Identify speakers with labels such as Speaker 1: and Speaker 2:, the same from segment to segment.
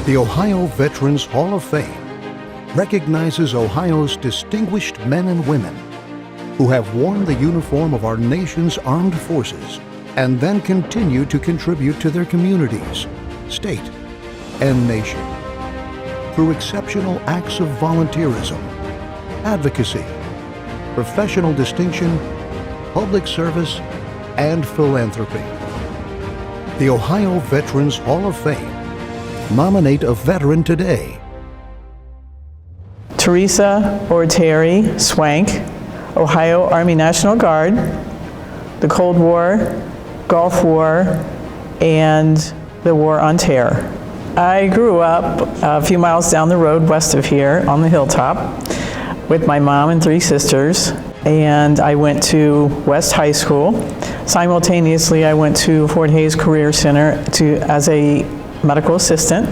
Speaker 1: The Ohio Veterans Hall of Fame recognizes Ohio's distinguished men and women who have worn the uniform of our nation's armed forces and then continue to contribute to their communities, state, and nation through exceptional acts of volunteerism, advocacy, professional distinction, public service, and philanthropy. The Ohio Veterans Hall of Fame. Nominate a veteran today.
Speaker 2: Teresa or Terri Swank, Ohio Army National Guard, the Cold War, Gulf War, and the War on Terror. I grew up a few miles down the road west of here on the hilltop with my mom and 3 sisters, and I went to West High School. Simultaneously, I went to Fort Hays Career Center as a medical assistant.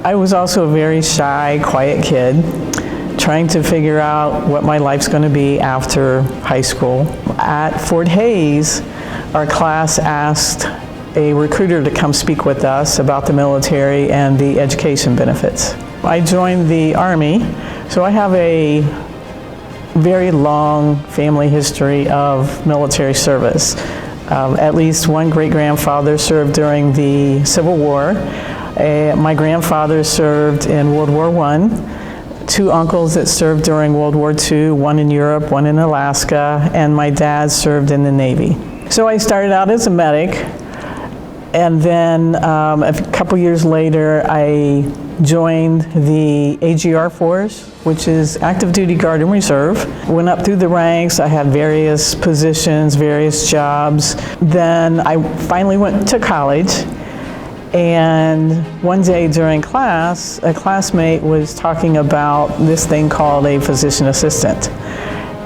Speaker 2: I was also a very shy, quiet kid, trying to figure out what my life's going to be after high school. At Fort Hays, our class asked a recruiter to come speak with us about the military and the education benefits. I joined the Army, so I have a very long family history of military service. At least one great-grandfather served during the Civil War. My grandfather served in World War I. 2 uncles that served during World War II, one in Europe, one in Alaska, and my dad served in the Navy. So I started out as a medic, and then a couple years later, I joined the AGR Force, which is Active Duty Guard and Reserve. Went up through the ranks. I had various positions, various jobs. Then I finally went to college, and one day during class, a classmate was talking about this thing called a physician assistant.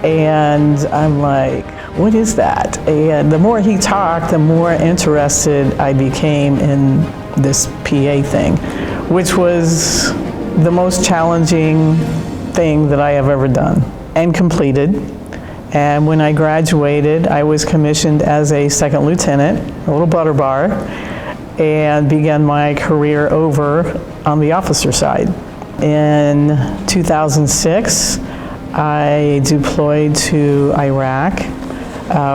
Speaker 2: And I'm like, what is that? And the more he talked, the more interested I became in this PA thing, which was the most challenging thing that I have ever done and completed. And when I graduated, I was commissioned as a 2nd lieutenant, a little butter bar, and began my career over on the officer side. In 2006, I deployed to Iraq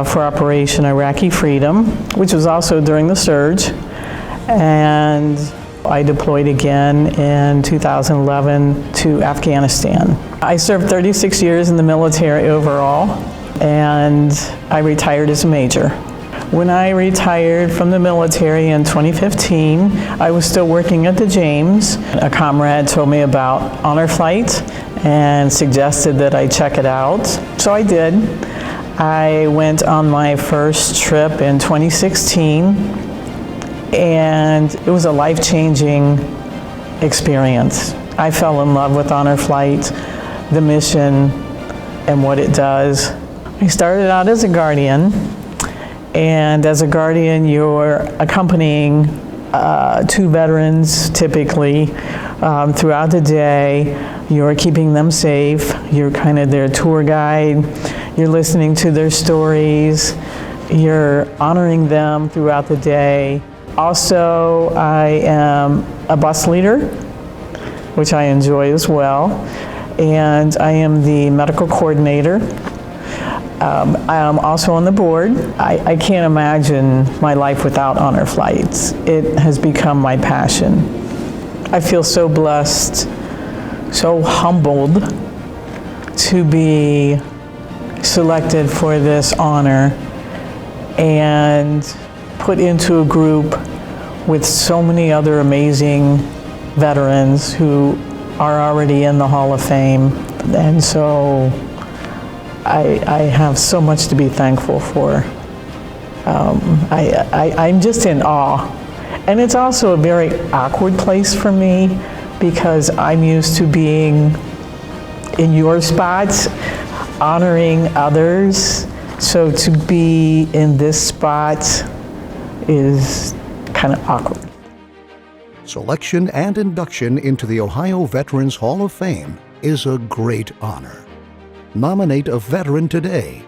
Speaker 2: for Operation Iraqi Freedom, which was also during the surge. And I deployed again in 2011 to Afghanistan. I served 36 years in the military overall, and I retired as a major. When I retired from the military in 2015, I was still working at the James. A comrade told me about Honor Flight and suggested that I check it out. So I did. I went on my first trip in 2016, and it was a life-changing experience. I fell in love with Honor Flight, the mission, and what it does. I started out as a guardian, and as a guardian, you're accompanying 2 veterans typically throughout the day. You're keeping them safe. You're kind of their tour guide. You're listening to their stories. You're honoring them throughout the day. Also, I am a bus leader, which I enjoy as well, and I am the medical coordinator. I am also on the board. I can't imagine my life without Honor Flights. It has become my passion. I feel so blessed, so humbled to be selected for this honor and put into a group with so many other amazing veterans who are already in the Hall of Fame. And so I have so much to be thankful for. I'm just in awe. And it's also a very awkward place for me because I'm used to being in your spots, honoring others. So to be in this spot is kind of awkward.
Speaker 1: Selection and induction into the Ohio Veterans Hall of Fame is a great honor. Nominate a veteran today